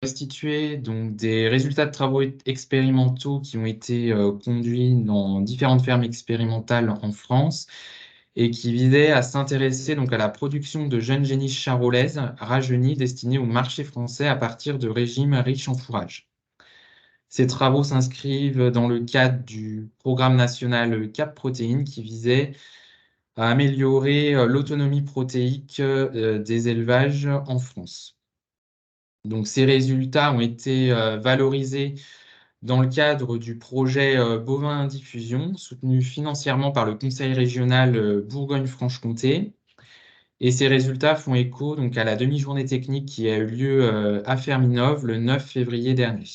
restituer donc, des résultats de travaux expérimentaux qui ont été conduits dans différentes fermes expérimentales en France et qui visaient à s'intéresser donc à la production de jeunes génisses charolaises rajeunies destinées au marché français à partir de régimes riches en fourrage. Ces travaux s'inscrivent dans le cadre du programme national CAP Protéines qui visait à améliorer l'autonomie protéique des élevages en France. Donc, ces résultats ont été valorisés dans le cadre du projet Bovin à diffusion, soutenu financièrement par le Conseil régional Bourgogne-Franche-Comté. Et ces résultats font écho donc, à la demi-journée technique qui a eu lieu à Ferminov le 9 février dernier.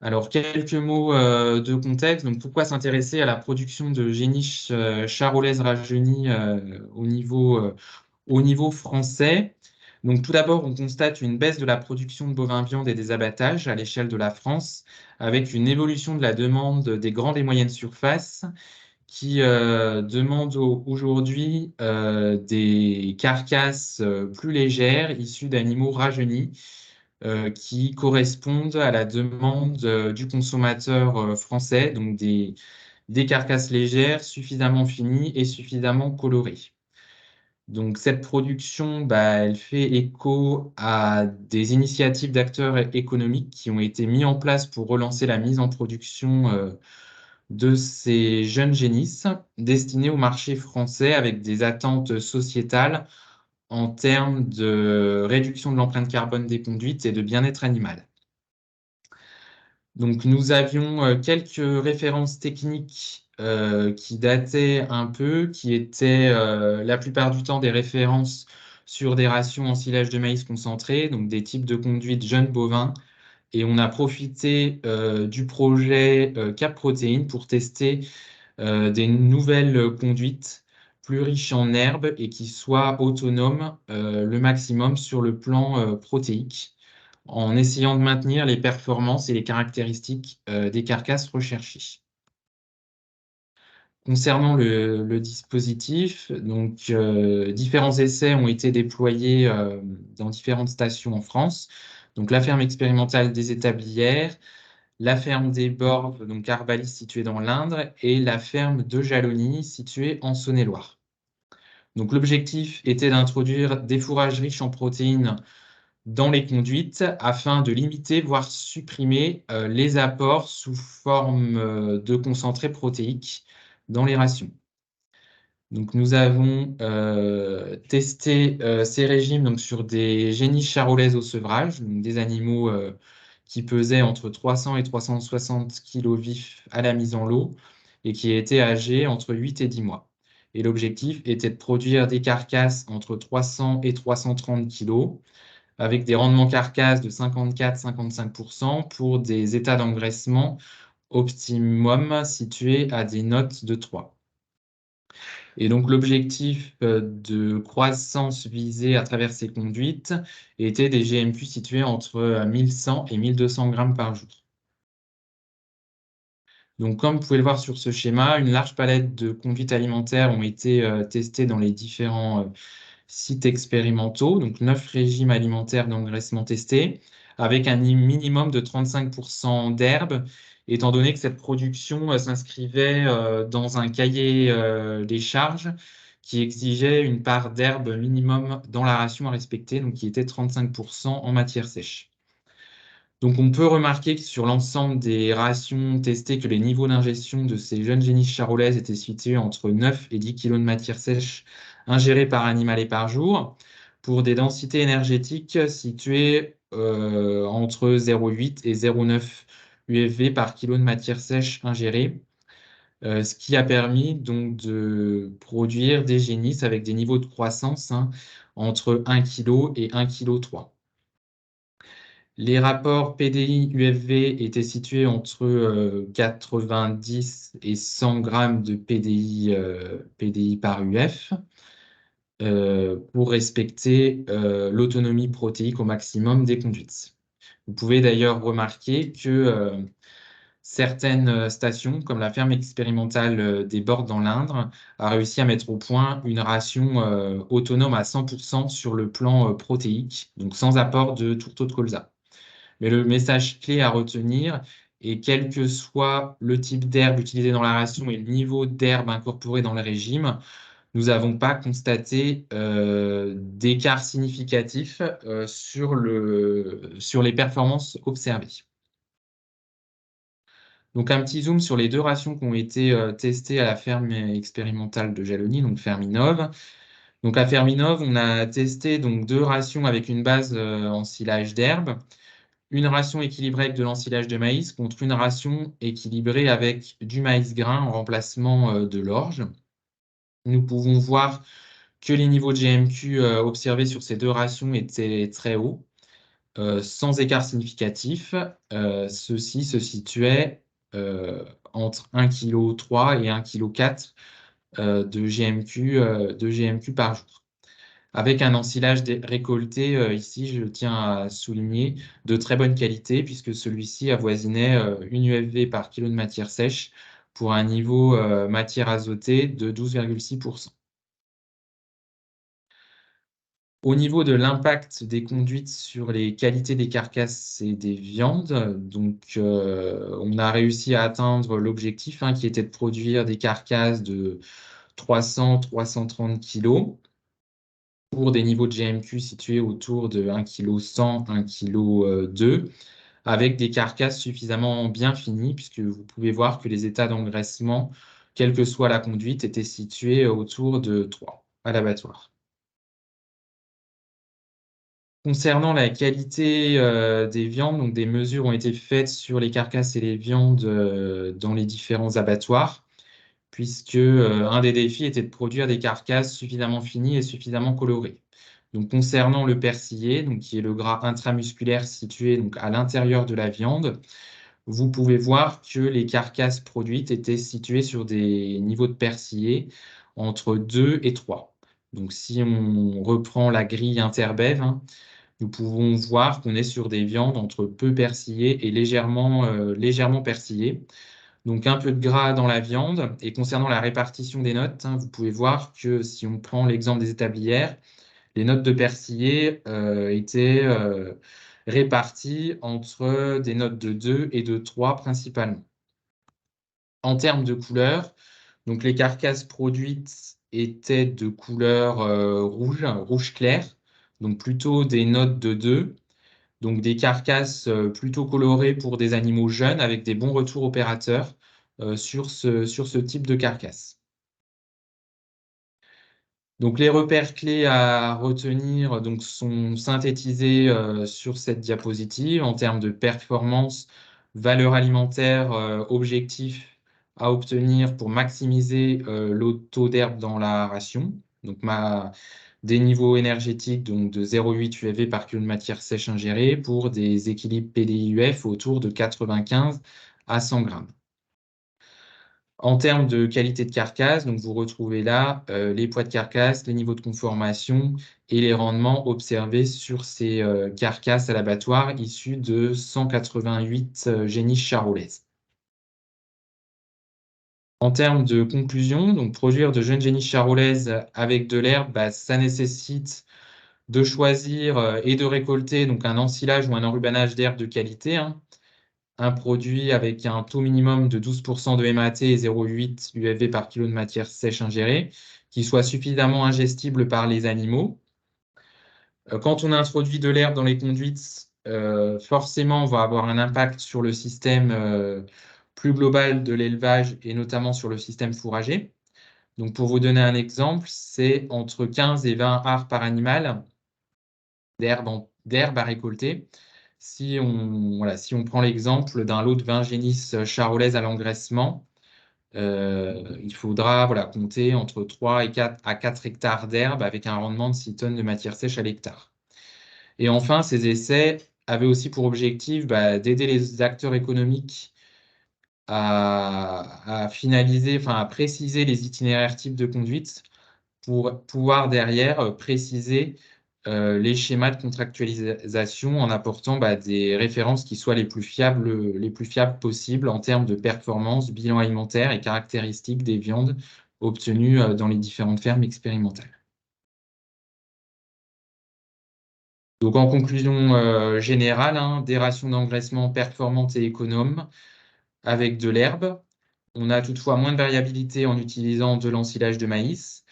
Alors, quelques mots de contexte. Donc, pourquoi s'intéresser à la production de géniches charolaises rajeunies au niveau français? Donc, tout d'abord, on constate une baisse de la production de bovins viande et des abattages à l'échelle de la France, avec une évolution de la demande des grandes et moyennes surfaces qui demandent aujourd'hui des carcasses plus légères issues d'animaux rajeunis qui correspondent à la demande du consommateur français, donc des carcasses légères, suffisamment finies et suffisamment colorées. Donc cette production, elle fait écho à des initiatives d'acteurs économiques qui ont été mis en place pour relancer la mise en production de ces jeunes génisses destinés au marché français avec des attentes sociétales en termes de réduction de l'empreinte carbone des conduites et de bien-être animal. Donc, nous avions quelques références techniques qui dataient un peu, qui étaient la plupart du temps des références sur des rations en silage de maïs concentré, donc des types de conduites jeunes bovins. Et on a profité du projet Cap Protéines pour tester des nouvelles conduites plus riches en herbes et qui soient autonomes le maximum sur le plan protéique en essayant de maintenir les performances et les caractéristiques des carcasses recherchées. Concernant le dispositif, donc, différents essais ont été déployés dans différentes stations en France. Donc, la ferme expérimentale des Établières, la ferme des Borves, donc Arbalis située dans l'Indre, et la ferme de Jalony située en Saône-et-Loire. Donc, l'objectif était d'introduire des fourrages riches en protéines dans les conduites afin de limiter, voire supprimer les apports sous forme de concentré protéique dans les rations. Donc, nous avons testé ces régimes donc, sur des génisses charolaises au sevrage, donc des animaux qui pesaient entre 300 et 360 kg vifs à la mise en lot et qui étaient âgés entre 8 et 10 mois. Et l'objectif était de produire des carcasses entre 300 et 330 kg avec des rendements carcasses de 54-55% pour des états d'engraissement optimum situés à des notes de 3. Et donc l'objectif de croissance visé à travers ces conduites était des GMQ situés entre 1100 et 1200 grammes par jour. Donc comme vous pouvez le voir sur ce schéma, une large palette de conduites alimentaires ont été testées dans les différents sites expérimentaux, donc 9 régimes alimentaires d'engraissement testés, avec un minimum de 35% d'herbes, étant donné que cette production s'inscrivait dans un cahier des charges qui exigeait une part d'herbe minimum dans la ration à respecter, donc qui était 35% en matière sèche. Donc on peut remarquer que sur l'ensemble des rations testées, que les niveaux d'ingestion de ces jeunes génisses charolaises étaient situés entre 9 et 10 kg de matière sèche ingérée par animal et par jour, pour des densités énergétiques situées entre 0,8 et 0,9 UFV par kilo de matière sèche ingérée, ce qui a permis donc de produire des génisses avec des niveaux de croissance entre 1 kg et 1,3 kg. Les rapports PDI-UFV étaient situés entre 90 et 100 grammes de PDI par UF pour respecter l'autonomie protéique au maximum des conduites. Vous pouvez d'ailleurs remarquer que certaines stations, comme la ferme expérimentale des Bordes dans l'Indre, a réussi à mettre au point une ration autonome à 100% sur le plan protéique, donc sans apport de tourteau de colza. Mais le message clé à retenir est quel que soit le type d'herbe utilisé dans la ration et le niveau d'herbe incorporé dans le régime, nous n'avons pas constaté d'écart significatif sur les performances observées. Donc un petit zoom sur les 2 rations qui ont été testées à la ferme expérimentale de Jalony, donc Ferminov. Donc à Ferminov, on a testé donc 2 rations avec une base en silage d'herbe, une ration équilibrée avec de l'ensilage de maïs contre une ration équilibrée avec du maïs grain en remplacement de l'orge. Nous pouvons voir que les niveaux de GMQ observés sur ces 2 rations étaient très hauts, sans écart significatif. Ceux-ci se situaient entre 1,3 kg et 1,4 kg de GMQ par jour. Avec un ensilage récolté, ici, je tiens à souligner, de très bonne qualité, puisque celui-ci avoisinait une UFV par kilo de matière sèche pour un niveau matière azotée de 12,6%. Au niveau de l'impact des conduites sur les qualités des carcasses et des viandes, donc on a réussi à atteindre l'objectif qui était de produire des carcasses de 300-330 kg pour des niveaux de GMQ situés autour de 1,1 kg, 1,2 kg, avec des carcasses suffisamment bien finies, puisque vous pouvez voir que les états d'engraissement, quelle que soit la conduite, étaient situés autour de 3 à l'abattoir. Concernant la qualité des viandes, donc des mesures ont été faites sur les carcasses et les viandes dans les différents abattoirs, puisque un des défis était de produire des carcasses suffisamment finies et suffisamment colorées. Donc, concernant le persillé, donc, qui est le gras intramusculaire situé donc, à l'intérieur de la viande, vous pouvez voir que les carcasses produites étaient situées sur des niveaux de persillé entre 2 et 3. Donc, si on reprend la grille interbev, nous pouvons voir qu'on est sur des viandes entre peu persillées et légèrement persillées. Donc un peu de gras dans la viande. Et concernant la répartition des notes, vous pouvez voir que si on prend l'exemple des établières, les notes de persillé étaient réparties entre des notes de 2 et de 3 principalement. En termes de couleur, donc les carcasses produites étaient de couleur rouge clair, donc plutôt des notes de 2. Donc des carcasses plutôt colorées pour des animaux jeunes avec des bons retours opérateurs sur ce type de carcasse. Donc les repères clés à retenir donc, sont synthétisés sur cette diapositive en termes de performance, valeur alimentaire, objectif à obtenir pour maximiser le taux d'herbe dans la ration. Donc des niveaux énergétiques donc de 0,8 UFV par kilo de matière sèche ingérée pour des équilibres PDI-UF autour de 95 à 100 grammes. En termes de qualité de carcasse, donc vous retrouvez là les poids de carcasse, les niveaux de conformation et les rendements observés sur ces carcasses à l'abattoir issues de 188 génisses charolaises. En termes de conclusion, donc produire de jeunes génisses charolaises avec de l'herbe, ça nécessite de choisir et de récolter donc un ensilage ou un enrubanage d'herbe de qualité, un produit avec un taux minimum de 12% de MAT et 0,8 UFV par kilo de matière sèche ingérée, qui soit suffisamment ingestible par les animaux. Quand on introduit de l'herbe dans les conduites, forcément, on va avoir un impact sur le système plus global de l'élevage et notamment sur le système fourrager. Donc, pour vous donner un exemple, c'est entre 15 et 20 arts par animal d'herbe à récolter. Si on prend l'exemple d'un lot de 20 génisses charolaises à l'engraissement, il faudra compter entre 3 et 4 à 4 hectares d'herbe avec un rendement de 6 tonnes de matière sèche à l'hectare. Et enfin, ces essais avaient aussi pour objectif d'aider les acteurs économiques à finaliser, à préciser les itinéraires types de conduite pour pouvoir derrière préciser les schémas de contractualisation en apportant des références qui soient les plus fiables possibles en termes de performance, bilan alimentaire et caractéristiques des viandes obtenues dans les différentes fermes expérimentales. Donc en conclusion générale, hein, des rations d'engraissement performantes et économes avec de l'herbe. On a toutefois moins de variabilité en utilisant de l'ensilage de maïs.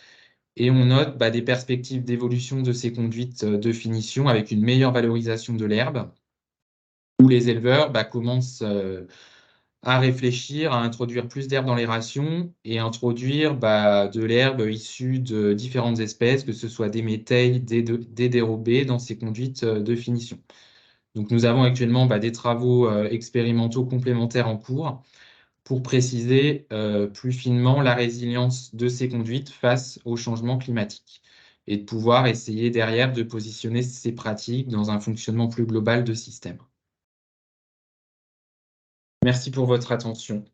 Et on note des perspectives d'évolution de ces conduites de finition avec une meilleure valorisation de l'herbe, où les éleveurs commencent à réfléchir à introduire plus d'herbe dans les rations et introduire de l'herbe issue de différentes espèces, que ce soit des métailles, des dérobés dans ces conduites de finition. Donc nous avons actuellement des travaux expérimentaux complémentaires en cours pour préciser plus finement la résilience de ces conduites face au changement climatique et de pouvoir essayer derrière de positionner ces pratiques dans un fonctionnement plus global de système. Merci pour votre attention.